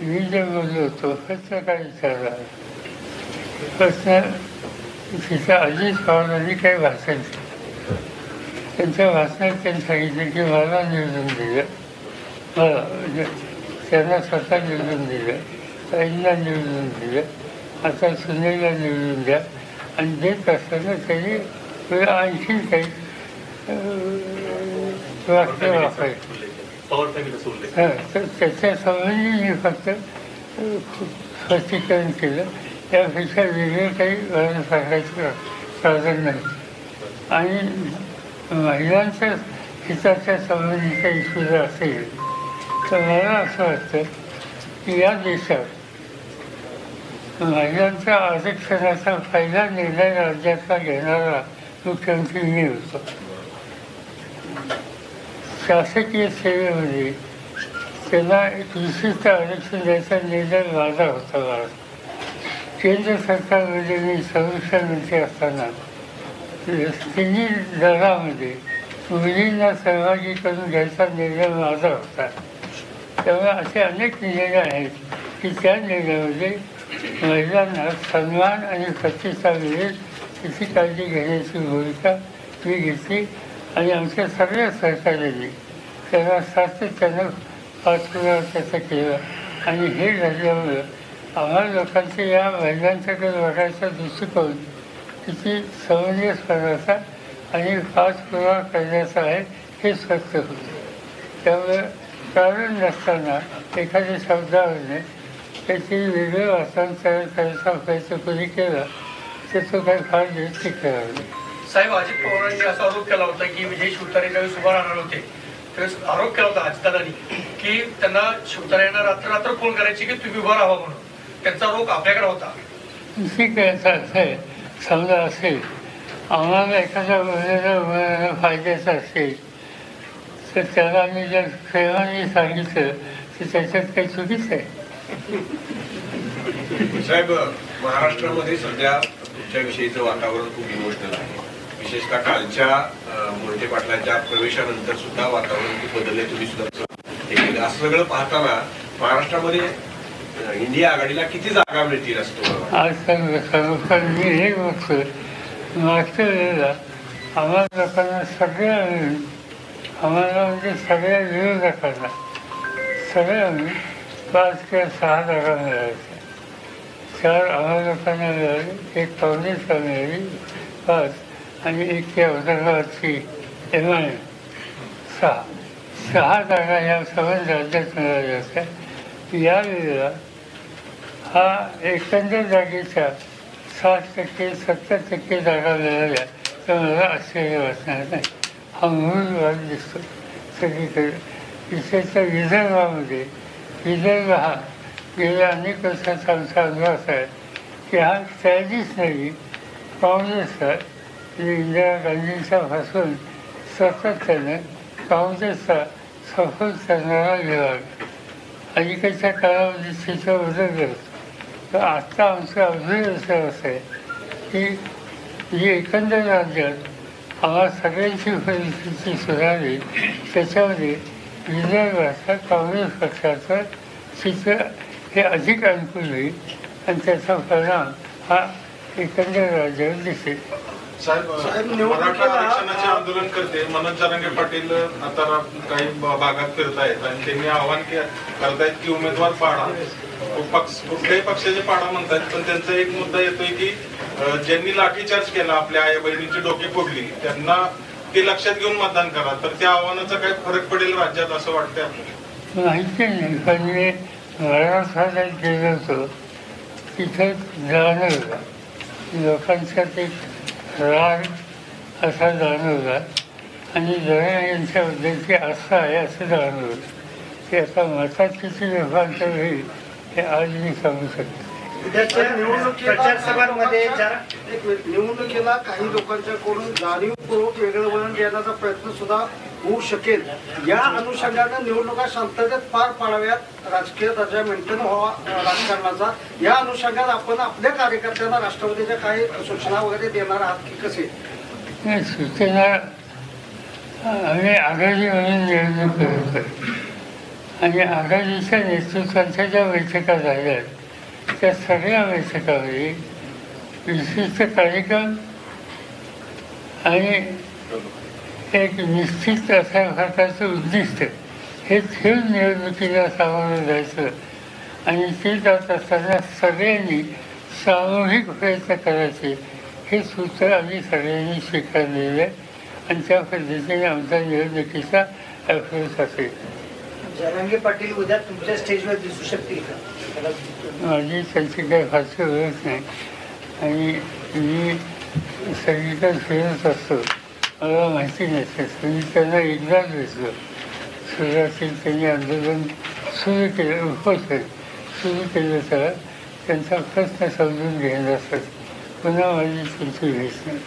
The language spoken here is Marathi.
मी जे बोललो होतो प्रश्न काय विचारला प्रश्न तिथं अजित पवारांनी काही भाषण केलं. त्यांच्या भाषणात त्यांनी सांगितलं की मला निवडून दिलं, मला म्हणजे त्यांना स्वतः निवडून दिलं, ताईंना निवडून दिलं, आता सुनेला निवडून द्या. आणि देत असताना त्यांनी आणखी काही वाक्य वापरायचं. तर त्याच्या संबंधी मी फक्त स्पष्टीकरण केलं. त्यापेक्षा वेगळं काही मला सांगायचं साधन नाही. आणि महिलांच्या हिताच्या संबंधीचा इश्यू जर असेल तर मला असं वाटतं की या देशात महिलांच्या आरक्षणाचा पहिला निर्णय राज्याचा घेणारा मुख्यमंत्री मी होतो. शासकीय सेवेमध्ये त्यांना एक विशिष्ट आरक्षण द्यायचा निर्णय माझा होता. मला केंद्र सरकारमध्ये मी संरक्षण मंत्री असताना तिन्ही दलामध्ये मुलींना सहभागी करून घ्यायचा निर्णय माझा होता. त्यामुळे असे अनेक निर्णय आहेत की त्या निर्णयामध्ये महिलांना सन्मान आणि प्रतिष्ठा मिळेल याची काळजी घेण्याची भूमिका मी घेतली. आणि आमच्या सगळ्या सहकार्याने त्यांना सातत्यानं पाठपुरावा त्याचं केलं. आणि हे झाल्यामुळं आम्हाला लोकांचे या महिलांच्याकडे बघायचा दृष्टिकोन किती समंजसपणाचा आणि पाठपुरावा करण्याचा आहे हे स्पष्ट होतं. त्यामुळं कारण नसताना एखाद्या शब्दावरने त्याची वेगळं वाचन तयार करायचा प्रयत्न कोणी केला तर तो काही फार दिवस टिकला नाही. साहेब, अजित पवारांनी असा आरोप केला होता की विजय शिवतारे ज्यावेळेस उभा राहणार होते त्यावेळेस आरोप केला होता अजितदादांनी की त्यांना शिवतारेंना रात्र फोन करायची की तुम्ही उभा राहा म्हणून. त्यांचा आरोप आपल्याकडे होता. ठीक आहे, समजा असेल आम्हाला एखाद्या मुलीला फायद्याचं असेल तर त्याला मी जर प्रेमाने सांगितलं तर त्याच्यात काही चुकीचं आहे. साहेब, महाराष्ट्रामध्ये सध्या तुमच्याविषयीचं वातावरण खूप इमोशनल आहे. विशेषतः कालच्या मोहिते पाटलांच्या प्रवेशानंतर सुद्धा वातावरण खूप बदलले. तुम्ही सुद्धा असं सगळं पाहताना महाराष्ट्रामध्ये इंडिया आघाडीला किती जागा मिळतील असतो? आज सर्वसाधारण मी हे बघतो मागच्या वेळेला आम्हाला लोकांना सगळ्या मिळून आम्हाला म्हणजे सगळ्या विरोधकांना सगळ्या मिळून 5 किंवा 6 जागा मिळायच्या. 4 आम्हाला लोकांना मिळाली, 1 काँग्रेसला मिळाली 5 आणि 1 या विदर्भाची MIM 6 जागा या संबंध राज्यात मिळाल्या होत्या. यावेळेला हा एकंदर जागेच्या 60% 70% जागा मिळाल्या तर मला आश्चर्य वाटणार नाही. हा मूळ वाद दिसतो सगळीकडे. विशेषतः विदर्भामध्ये विदर्भ हा गेल्या अनेक वर्षाचा आमचा अनुभव आहे की हा ट्रॅडिशनली काँग्रेसचा इंदिरा गांधींचा पासून सातत्यानं काँग्रेसचा सफल करणारा विभाग. अलीकडच्या काळामध्ये चित्र बदललं होतं. तर आत्ता आमचं अभिनय असं आहे की जी एकंदर राज्यात आम्हाला सगळ्यांची परिस्थिती सुधारली त्याच्यामध्ये विदर्भाचा काँग्रेस पक्षाचं चित्र हे अधिक अनुकूल होईल आणि त्याचा परिणाम हा एकंदर राज्यावर दिसेल. मराठा आरक्षणाचे आंदोलन करते मनोज जरांगे पाटील आता काही भागात फिरत आहेत आणि त्यांनी आव्हान करतायत की उमेदवार पाडा. कुठल्याही पक्षाचे पाडा म्हणतात, पण त्यांचा एक मुद्दा येतोय की ज्यांनी लाठीचार्ज केला आपल्या आई बहिणीची डोकी फोडली त्यांना ते लक्षात घेऊन मतदान करा. तर त्या आव्हानाचा काय फरक पडेल राज्यात असं वाटतंय? माहिती नाही, पण मी मराठवाड्यात गेलो होतो तिथे जाणवलं लोकांच्यात एक राग असा जाणवला आणि जरा यांच्याबद्दलची आस्था आहे असं जाणवलं. की आता मतात किती लोकांचं होईल हे आज मी सांगू शकतो. निवडणुकीला काही लोकांच्याकडून जाणीवपूर्वक वेगळं वळण देण्याचा प्रयत्न सुद्धा होऊ शकेल. या अनुषंगाने निवडणुका शांततेत पार पाडाव्यात, राजकीय दर्जा मेंटेन व्हावा राजकारणाचा. या अनुषंगात आपण आपल्या कार्यकर्त्यांना राष्ट्रवादीच्या काही सूचना वगैरे देणार आहात की कसे? सूचना आम्ही आघाडी म्हणून निवडणूक करतो आणि आघाडीच्या नेतृत्वांच्या ज्या बैठका झाल्या त्या सगळ्या बैठकांमध्ये विशिष्ट कार्यक्रम आणि एक निश्चित अशा प्रकारचं उद्दिष्ट हे ठेवून निवडणुकीला सामोरं जायचं आणि ते जात असताना सगळ्यांनी सामूहिक प्रयत्न करायचे हे सूत्र आम्ही सगळ्यांनी स्वीकारलेलं आहे आणि त्या पद्धतीने आमचा निवडणुकीचा अप्रोच असेल. जरांगे पाटील उद्या तुमच्या स्टेजवर दिसू शकतील का? माझी त्यांची काही फारशी ओळख नाही आणि मी सगळीकडे फिरत असतो, मला माहिती नसते. मी त्यांना एकदाच भेटलो. सुरुवातीला त्यांनी आंदोलन सुरू केलं, उपोषण सुरू केलं तर त्यांचा प्रश्न समजून घेण्यासाठी पुन्हा माझी त्यांची भेट नाही.